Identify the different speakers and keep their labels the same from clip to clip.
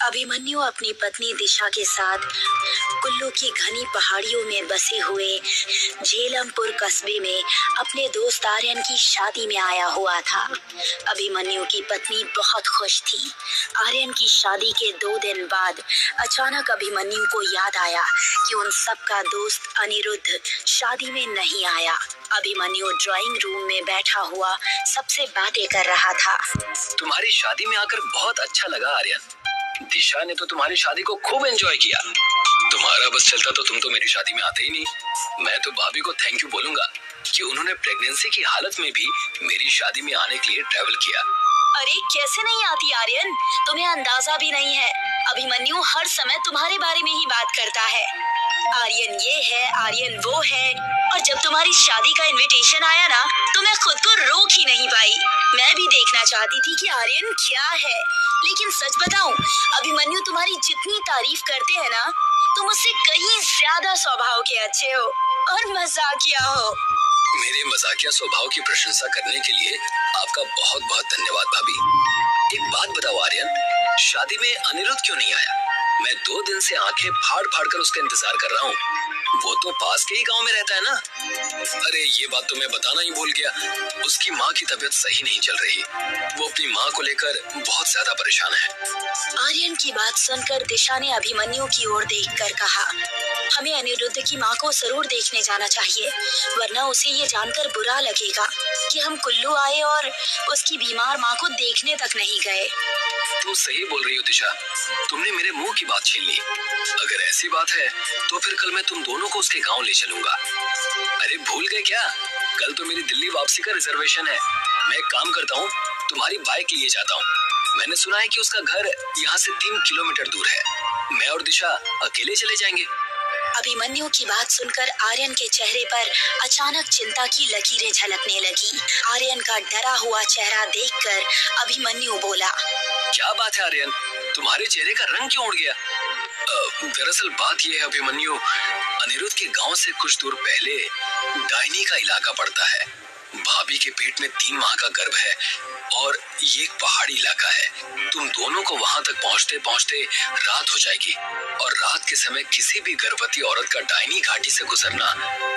Speaker 1: अभिमन्यु अपनी पत्नी दिशा के साथ कुल्लू की घनी पहाड़ियों में बसे हुए झेलमपुर कस्बे में अपने दोस्त आर्यन की शादी में आया हुआ था। अभिमन्यु की पत्नी बहुत खुश थी। आर्यन की शादी के 2 दिन बाद अचानक अभिमन्यु को याद आया कि उन सबका दोस्त अनिरुद्ध शादी में नहीं आया। अभिमन्यु ड्राइंग रूम में बैठा हुआ सबसे बातें कर रहा था।
Speaker 2: तुम्हारी शादी में आकर बहुत अच्छा लगा आर्यन। दिशा ने तो तुम्हारी शादी को खूब एंजॉय किया। तुम्हारा बस चलता तो तुम तो मेरी शादी में आते ही नहीं। मैं तो भाभी को थैंक यू बोलूंगा कि उन्होंने प्रेगनेंसी की हालत में भी मेरी शादी में आने के लिए ट्रैवल किया।
Speaker 1: अरे कैसे नहीं आती आर्यन, तुम्हें अंदाजा भी नहीं है। अभिमन्यु हर समय तुम्हारे बारे में ही बात करता है। आर्यन ये है, आर्यन वो है, और जब तुम्हारी शादी का इनविटेशन आया ना तो मैं खुद को रोक ही नहीं पाई। मैं भी देखना चाहती थी कि आर्यन क्या है, लेकिन सच बताऊं, अभिमन्यु तुम्हारी जितनी तारीफ करते हैं ना, तुम उससे कहीं ज्यादा स्वभाव के अच्छे हो और मजाकिया हो।
Speaker 2: मेरे मजाकिया स्वभाव की प्रशंसा करने के लिए आपका बहुत बहुत धन्यवाद भाभी। एक बात बताओ आर्यन, शादी में अनिरुद्ध क्यों नहीं आया? मैं 2 दिन से आंखें फाड़ फाड़ कर उसका इंतजार कर रहा हूँ। वो तो पास के ही गांव में रहता है ना। अरे ये बात तो मैं बताना ही भूल गया, उसकी माँ की तबीयत सही नहीं चल रही। वो अपनी माँ को लेकर बहुत ज्यादा परेशान है।
Speaker 1: आर्यन की बात सुनकर दिशा ने अभिमन्यु की ओर देखकर कहा, हमें अनिरुद्ध की माँ को जरूर देखने जाना चाहिए, वरना उसे ये जानकर बुरा लगेगा कि हम कुल्लू आए और उसकी बीमार माँ को देखने तक नहीं गए।
Speaker 2: तुम सही बोल रही हो दिशा, तुमने मेरे मुंह की बात छीन ली। अगर ऐसी बात है तो फिर कल मैं तुम दोनों को उसके गांव ले चलूंगा। अरे भूल गए क्या, कल तो मेरी दिल्ली वापसी का रिजर्वेशन है। मैं एक काम करता हूँ, तुम्हारी बाइक लिए जाता हूँ। मैंने सुना है कि उसका घर यहाँ से 3 किलोमीटर दूर है। मैं और दिशा अकेले चले जाएंगे।
Speaker 1: अभिमन्यु की बात सुनकर आर्यन के चेहरे पर अचानक चिंता की लकीरें झलकने लगी। आर्यन का डरा हुआ चेहरा देखकर अभिमन्यु बोला,
Speaker 2: क्या बात है आर्यन, तुम्हारे चेहरे का रंग क्यों उड़ गया? दरअसल बात यह है अभिमन्यु, अनिरुद्ध के गांव से कुछ दूर पहले डायनी का इलाका पड़ता है। भाभी के पेट में 3 माह का गर्भ है और ये एक पहाड़ी इलाका है। तुम दोनों को वहां तक पहुंचते पहुंचते रात हो जाएगी और रात के समय किसी भी गर्भवती औरत का डायनी घाटी से गुजरना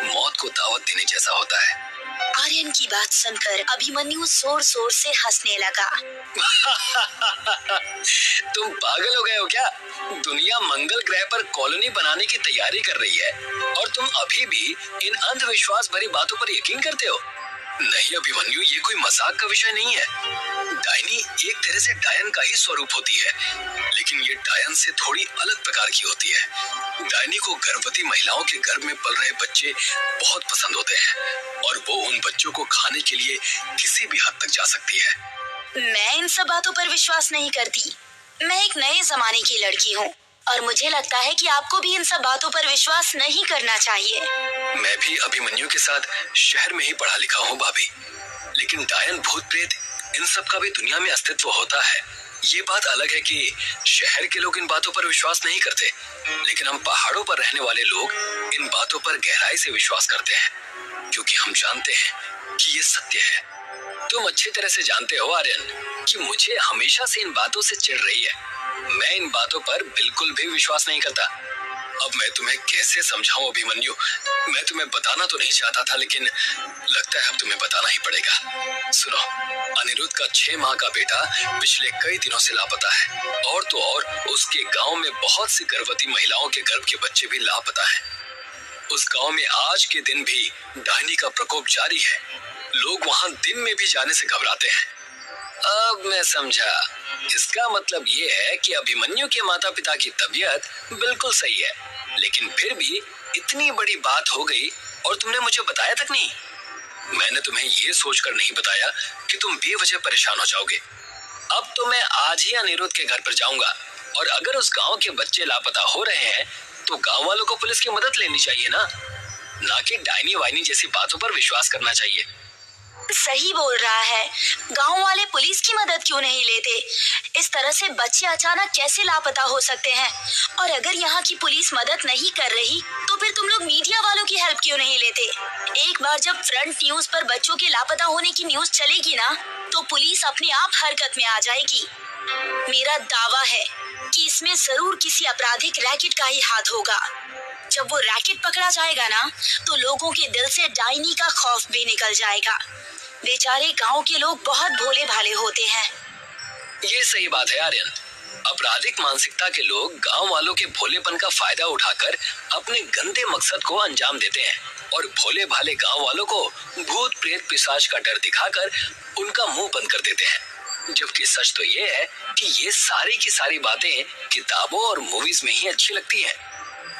Speaker 2: मौत को दावत देने जैसा होता है।
Speaker 1: आर्यन की बात सुनकर अभिमन्यु जोर जोर से हंसने लगा।
Speaker 2: तुम पागल हो गए हो क्या? दुनिया मंगल ग्रह पर कॉलोनी बनाने की तैयारी कर रही है और तुम अभी भी इन अंधविश्वास भरी बातों पर यकीन करते हो? नहीं अभिमन्यु, ये कोई मजाक का विषय नहीं है। डायनी एक तरह से डायन का ही स्वरूप होती है, लेकिन ये डायन से थोड़ी अलग प्रकार की होती है। डायनी को गर्भवती महिलाओं के गर्भ में पल रहे बच्चे बहुत पसंद होते हैं और वो उन बच्चों को खाने के लिए किसी भी हद तक जा सकती है।
Speaker 1: मैं इन सब बातों पर विश्वास नहीं करती। मैं एक नए जमाने की लड़की हूँ और मुझे लगता है कि आपको भी इन सब बातों पर विश्वास नहीं करना चाहिए।
Speaker 2: मैं भी अभिमन्यु के साथ शहर में ही पढ़ा लिखा हूँ भाभी, लेकिन डायन भूत प्रेत इन सब का भी दुनिया में अस्तित्व होता है। ये बात अलग है कि शहर के लोग इन बातों पर विश्वास नहीं करते, लेकिन हम पहाड़ों पर रहने वाले लोग इन बातों पर गहराई से विश्वास करते हैं, क्योंकि हम जानते हैं कि ये सत्य है। तुम अच्छी तरह से जानते हो आर्यन कि मुझे हमेशा से इन बातों से चिढ़ रही है। मैं इन बातों पर बिल्कुल भी विश्वास नहीं करता। अब मैं तुम्हें कैसे समझाऊं अभिमन्यु? मैं तुम्हें बताना तो नहीं चाहता था, लेकिन लगता है अब तुम्हें बताना ही पड़ेगा। सुनो, अनिरुद्ध का 6 माह का बेटा पिछले कई दिनों से लापता है और तो और उसके गांव में बहुत सी गर्भवती महिलाओं के गर्भ के बच्चे भी लापता हैं। उस गांव में आज के दिन भी डायनी का प्रकोप जारी है। लोग वहां दिन में भी जाने से घबराते हैं। अब मैं समझा, इसका मतलब ये है कि अभिमन्यु के माता पिता की तबीयत बिल्कुल सही है, लेकिन फिर भी इतनी बड़ी बात हो गई और तुमने मुझे बताया तक नहीं। मैंने तुम्हें ये सोचकर नहीं बताया कि तुम बेवजह परेशान हो जाओगे। अब तो मैं आज ही अनिरुद्ध के घर पर जाऊंगा और अगर उस गांव के बच्चे लापता हो रहे हैं तो गांव वालों को पुलिस की मदद लेनी चाहिए ना कि डायनी वाइनी जैसी बातों पर विश्वास करना चाहिए।
Speaker 1: सही बोल रहा है, गांव वाले पुलिस की मदद क्यों नहीं लेते? इस तरह से बच्चे अचानक कैसे लापता हो सकते हैं? और अगर यहाँ की पुलिस मदद नहीं कर रही तो फिर तुम लोग मीडिया वालों की हेल्प क्यों नहीं लेते? एक बार जब फ्रंट न्यूज पर बच्चों के लापता होने की न्यूज चलेगी ना तो पुलिस अपने आप हरकत में आ जाएगी। मेरा दावा है कि इसमें जरूर किसी आपराधिक रैकेट का ही हाथ होगा। जब वो रैकेट पकड़ा जाएगा ना, तो लोगों के दिल से डायनी का खौफ भी निकल जाएगा। बेचारे गांव के लोग बहुत भोले भाले होते हैं।
Speaker 2: ये सही बात है आर्यन। आपराधिक मानसिकता के लोग गांव वालों के भोलेपन का फायदा उठाकर अपने गंदे मकसद को अंजाम देते हैं और भोले भाले गांव वालों को भूत प्रेत पिशाच का डर दिखाकर उनका मुंह बंद कर देते हैं। जबकि सच तो ये है कि ये सारी की सारी बातें किताबों और मूवीज में ही अच्छी लगती हैं।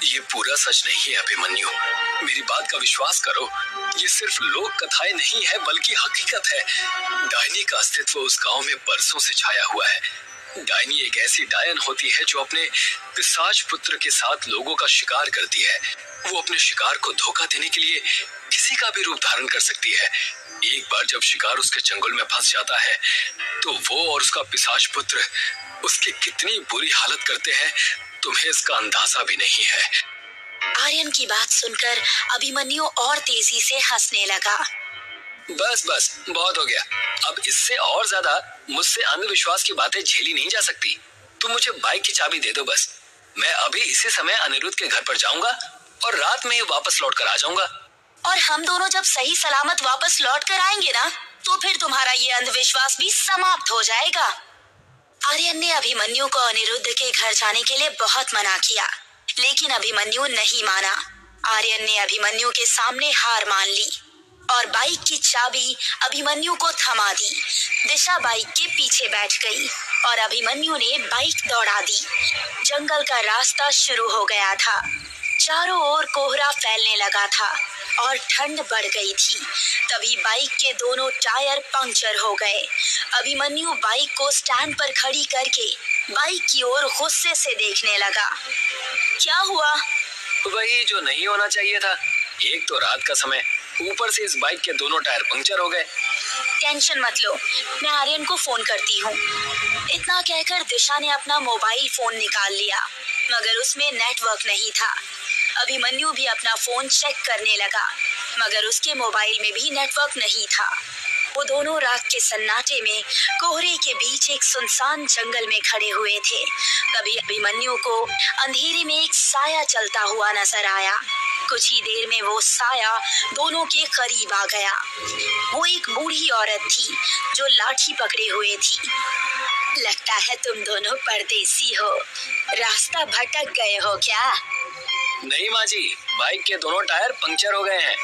Speaker 2: ये पूरा सच नहीं है अभिमन्यु, मेरी बात का विश्वास करो। ये सिर्फ लोक कथाएं नहीं है बल्कि हकीकत है। डायनी का अस्तित्व उस गांव में बरसों से छाया हुआ है। डायनी एक ऐसी डायन होती है जो अपने पिशाच पुत्र के साथ लोगों का शिकार करती है। वो अपने शिकार को धोखा देने के लिए किसी का भी रूप धारण कर सकती है। एक बार जब शिकार उसके चंगुल में फंस जाता है तो वो और उसका पिशाच पुत्र उसकी कितनी बुरी हालत करते हैं, तुम्हें इसका अंदाजा भी नहीं है।
Speaker 1: आर्यन की बात सुनकर अभिमन्यु और तेजी से हंसने लगा।
Speaker 2: बस बस बहुत हो गया। अब इससे और ज्यादा मुझसे अंधविश्वास की बातें झेली नहीं जा सकती। तुम मुझे बाइक की चाबी दे दो बस। मैं अभी इसी समय अनिरुद्ध के घर पर जाऊंगा और रात में ही वापस लौट कर आ जाऊंगा।
Speaker 1: और हम दोनों जब सही सलामत वापस लौट कर आएंगे ना, तो फिर तुम्हारा ये अंधविश्वास भी समाप्त हो जाएगा। आर्यन ने अभिमन्यु को अनिरुद्ध के घर जाने के लिए बहुत मना किया, लेकिन अभिमन्यु नहीं माना। आर्यन ने अभिमन्यु के सामने हार मान ली और बाइक की चाबी अभिमन्यु को थमा दी। दिशा बाइक के पीछे बैठ गई और अभिमन्यु ने बाइक दौड़ा दी। जंगल का रास्ता शुरू हो गया था। चारों ओर कोहरा फैलने लगा था और ठंड बढ़ गई थी। तभी बाइक के दोनों टायर पंक्चर हो गए। अभिमन्यु बाइक को स्टैंड पर खड़ी करके बाइक की ओर गुस्से से देखने लगा। क्या हुआ?
Speaker 2: वही जो नहीं होना चाहिए था। एक तो रात का समय, ऊपर से इस बाइक के दोनों टायर पंक्चर हो गए।
Speaker 1: टेंशन मत लो, मैं आर्यन को फोन करती हूँ। इतना कहकर दिशा ने अपना मोबाइल फोन निकाल लिया, मगर उसमें नेटवर्क नहीं था। अभिमन्यु भी अपना फोन चेक करने लगा, मगर उसके मोबाइल में भी नेटवर्क नहीं था। वो दोनों रात के सन्नाटे में कोहरे के बीच एक सुनसान जंगल में खड़े हुए थे। तभी अभिमन्यु को अंधेरे में एक साया चलता हुआ नजर आया। कुछ ही देर में वो साया दोनों के करीब आ गया। वो एक बूढ़ी औरत थी जो लाठी पकड़े हुए थी। लगता है तुम दोनों परदेसी हो, रास्ता भटक गए हो क्या?
Speaker 2: नहीं माँ जी, बाइक के दोनों टायर पंक्चर हो गए हैं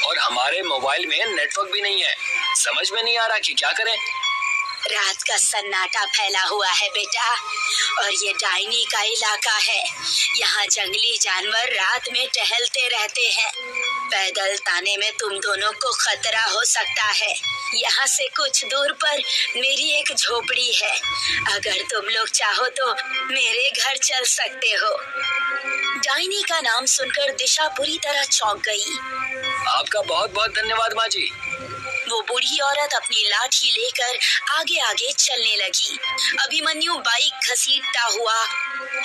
Speaker 2: और हमारे मोबाइल में नेटवर्क भी नहीं है। समझ में नहीं आ रहा कि क्या करें।
Speaker 1: रात का सन्नाटा फैला हुआ है बेटा, और ये डायनी का इलाका है। यहाँ जंगली जानवर रात में टहलते रहते हैं। पैदल ताने में तुम दोनों को खतरा हो सकता है। यहाँ से कुछ दूर पर मेरी एक झोपड़ी है। अगर तुम लोग चाहो तो मेरे घर चल सकते हो। डायनी का नाम सुनकर दिशा पूरी तरह चौंक गई।
Speaker 2: आपका बहुत बहुत धन्यवाद माँ जी।
Speaker 1: वो बूढ़ी औरत अपनी लाठी लेकर आगे आगे चलने लगी। अभिमन्यु बाइक घसीटता हुआ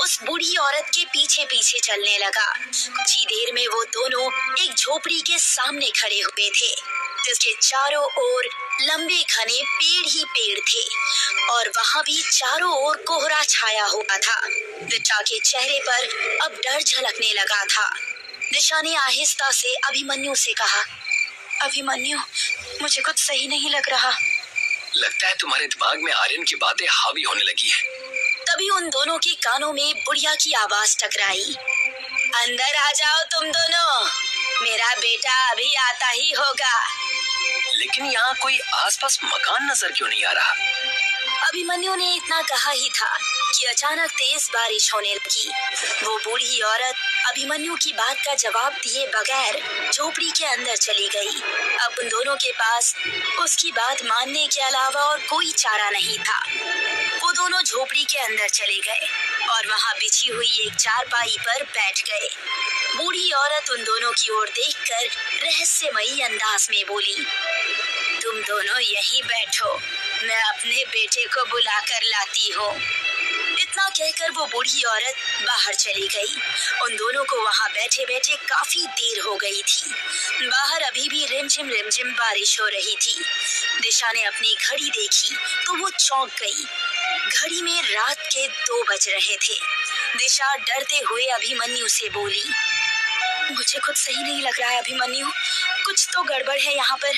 Speaker 1: उस बूढ़ी औरत के पीछे पीछे चलने लगा। कुछ ही देर में वो दोनों एक झोपड़ी के सामने खड़े हुए थे, जिसके चारों ओर लंबे घने पेड़ ही पेड़ थे और वहाँ भी चारों ओर कोहरा छाया हुआ था। दिशा के चेहरे पर अब डर झलकने लगा था। दिशा ने आहिस्ता से अभिमन्यु से कहा, अभिमन्यु, मुझे कुछ सही नहीं लग रहा।
Speaker 2: लगता है तुम्हारे दिमाग में आर्यन की बातें हावी होने लगी है।
Speaker 1: तभी उन दोनों के कानों में बुढ़िया की आवाज टकराई। अंदर आ जाओ तुम दोनों, मेरा बेटा अभी आता ही होगा।
Speaker 2: लेकिन यहाँ कोई आसपास मकान नजर क्यों नहीं आ रहा?
Speaker 1: अभिमन्यु ने इतना कहा ही था कि अचानक तेज बारिश होने लगी। वो बूढ़ी औरत अभिमन्यु की बात का जवाब दिए बगैर झोपड़ी के अंदर चली गई। अब उन दोनों के पास उसकी बात मानने के अलावा और कोई चारा नहीं था। वो दोनों झोपड़ी के अंदर चले गए और वहाँ बिछी हुई एक चारपाई पर बैठ गए। बूढ़ी औरत उन दोनों की ओर देखकर रहस्यमयी अंदाज में बोली, तुम दोनों यहीं बैठो, मैं अपने बेटे को बुला कर लाती हूँ। इतना कहकर वो बूढ़ी औरत बाहर चली गई। उन दोनों को वहाँ बैठे बैठे काफी देर हो गई थी। बाहर अभी भी रिमझिम बारिश हो रही थी। दिशा ने अपनी घड़ी देखी तो वो चौंक गई। घड़ी में रात के 2 बज रहे थे। दिशा डरते हुए अभिमन्यु से बोली, मुझे कुछ सही नहीं लग रहा है अभिमन्यु, कुछ तो गड़बड़ है यहाँ पर।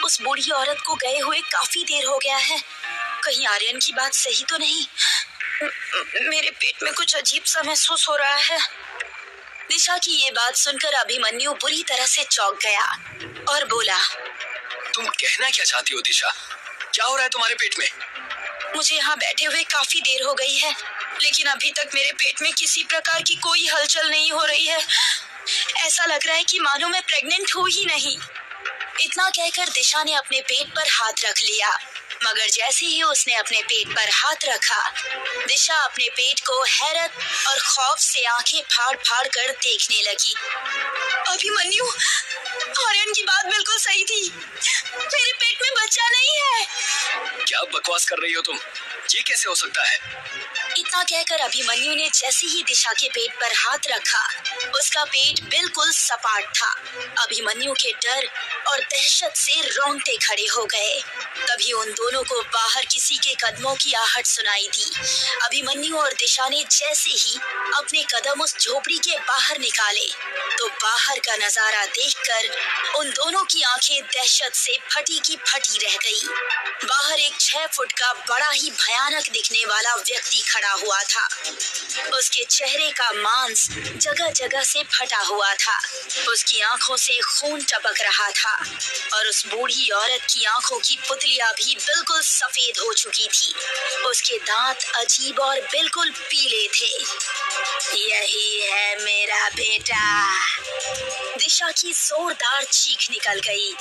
Speaker 1: उस बूढ़ी औरत को गए हुए काफी देर हो गया है, कहीं आर्यन की बात सही तो नहीं। मेरे पेट में कुछ अजीब सा महसूस हो रहा है। दिशा की ये बात सुनकर अभिमन्यु बुरी तरह से चौंक गया और बोला,
Speaker 2: तुम कहना क्या चाहती हो दिशा? क्या हो रहा है तुम्हारे पेट में?
Speaker 1: मुझे यहाँ बैठे हुए काफी देर हो गई है, लेकिन अभी तक मेरे पेट में किसी प्रकार की कोई हलचल नहीं हो रही है। ऐसा लग रहा है कि मानो मैं प्रेग्नेंट हूँ ही नहीं। इतना कहकर दिशा ने अपने पेट पर हाथ रख लिया, मगर जैसे ही उसने अपने पेट पर हाथ रखा, दिशा अपने पेट को हैरत और खौफ से आंखें फाड़ फाड़ कर देखने लगी। अभिमन्यु, आर्यन की बात बिल्कुल सही थी, मेरे पेट में बच्चा नहीं है।
Speaker 2: क्या बकवास कर रही हो तुम? ये कैसे हो सकता है?
Speaker 1: इतना कहकर अभिमन्यु ने जैसे ही दिशा के पेट पर हाथ रखा, उसका पेट बिल्कुल सपाट था। अभिमन्यु के डर और दहशत से रोंगटे खड़े हो गए। तभी उन दोनों को बाहर किसी के कदमों की आहट सुनाई दी। अभिमन्यु और दिशा ने जैसे ही अपने कदम उस झोपड़ी के बाहर निकाले, तो बाहर का नजारा देखकर उन दोनों की आंखें दहशत से फटी की फटी रह गई। बाहर एक 6 फुट का बड़ा ही भयानक दिखने वाला व्यक्ति खड़ा हुआ था। उसके चेहरे का मांस जगह जगह से फटा हुआ था, उसकी आंखों से खून टपक रहा था और उस बूढ़ी औरत की आंखों की पुतलियां भी बिल्कुल सफेद हो चुकी थी। उसके दांत अजीब और बिल्कुल पीले थे। यही है मेरा बेटा, दिशा की जोरदार चीख निकल गई।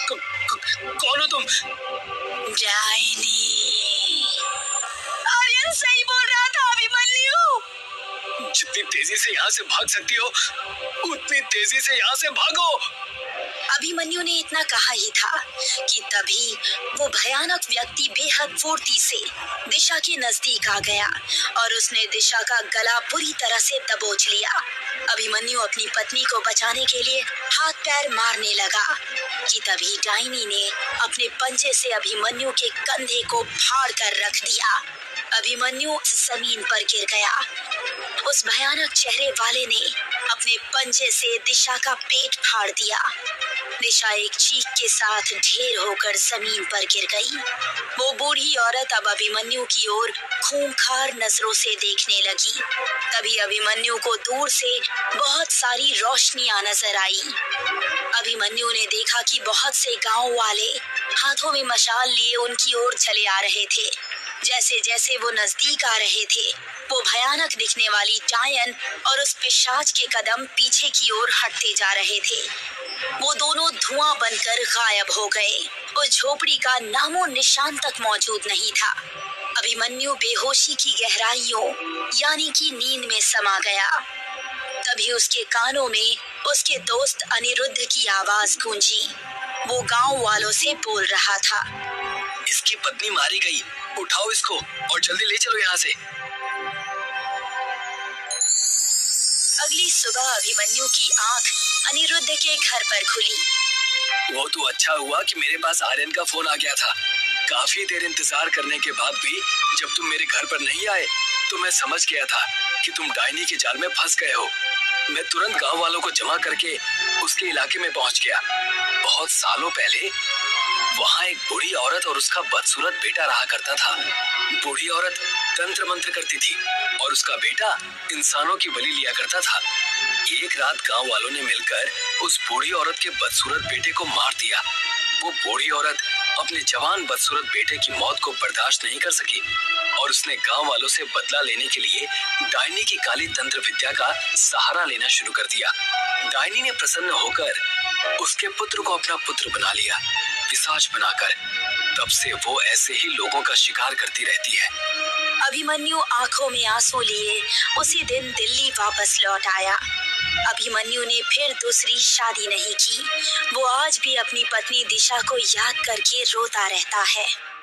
Speaker 2: कौन हो तुम?
Speaker 1: डायनी। आर्यन सही बोल रहा था अभिमन्यु।
Speaker 2: जितनी तेजी से यहाँ से भाग सकती हो, उतनी तेजी से यहाँ से भागो।
Speaker 1: अभिमन्यु ने इतना कहा ही था कि तभी वो भयानक व्यक्ति बेहद फुर्ती से दिशा के नजदीक आ गया और उसने दिशा का गला पूरी तरह से दबोच लिया। अभिमन्यु अपनी पत्नी को बचाने के लिए हाथ पैर मारने लगा कि तभी डायनी ने अपने पंजे से अभिमन्यु के कंधे को फाड़ कर रख दिया। अभिमन्यु जमीन पर गिर गया। उस भयानक चेहरे वाले ने अपने पंजे से दिशा का पेट फाड़ दिया। दिशा एक चीख के साथ ढेर होकर जमीन पर गिर गई। वो बूढ़ी औरत अब अभिमन्यु की ओर खूंखार नजरों से देखने लगी। तभी अभिमन्यु को दूर से बहुत सारी रोशनियां नजर आई। अभिमन्यु ने देखा कि बहुत से गांव वाले हाथों में मशाल लिए उनकी ओर चले आ रहे थे। जैसे जैसे वो नजदीक आ रहे थे, वो भयानक दिखने वाली डायन और उस पिशाच के कदम पीछे की ओर हटते जा रहे थे। वो दोनों धुआं बनकर गायब हो गए। उस झोपड़ी का नामो निशान तक मौजूद नहीं था। अभिमन्यु बेहोशी की गहराइयों यानी कि नींद में समा गया। तभी उसके कानों में उसके दोस्त अनिरुद्ध की आवाज गूंजी। वो गांव वालों से बोल रहा था,
Speaker 2: इसकी पत्नी मारी गई, उठाओ इसको और जल्दी ले चलो यहाँ से।
Speaker 1: अगली सुबह अभिमन्यु की आंख अनिरुद्ध के घर पर खुली।
Speaker 2: वो तो अच्छा हुआ कि मेरे पास आर्यन का फोन आ गया था। काफी देर इंतजार करने के बाद भी जब तुम मेरे घर पर नहीं आए, तो मैं समझ गया था कि तुम डायनी के जाल में फंस गए हो। मैं तुरंत गांव वालों को जमा करके उसके इलाके में पहुंच गया। बहुत सालों पहले वहाँ एक बूढ़ी औरत और उसका बदसूरत बेटा रहा करता था। बूढ़ी औरत तंत्र मंत्र करती थी और उसका बेटा इंसानों की बलि लिया करता था। एक रात गांव वालों ने मिलकर उस बूढ़ी औरत के बदसूरत बेटे को मार दिया। वो बूढ़ी औरत अपने जवान बदसूरत बेटे की मौत को बर्दाश्त नहीं कर सकी और उसने गांव वालों से बदला लेने के लिए डायनी की काली तंत्र विद्या का सहारा लेना शुरू कर दिया। डायनी ने प्रसन्न होकर उसके पुत्र को अपना पुत्र बना लिया, पिशाच बनाकर। तब से वो ऐसे ही लोगों का शिकार करती रहती है।
Speaker 1: अभिमन्यु आंखों में आंसू लिए उसी दिन दिल्ली वापस लौट आया। अभिमन्यु ने फिर दूसरी शादी नहीं की। वो आज भी अपनी पत्नी दिशा को याद करके रोता रहता है।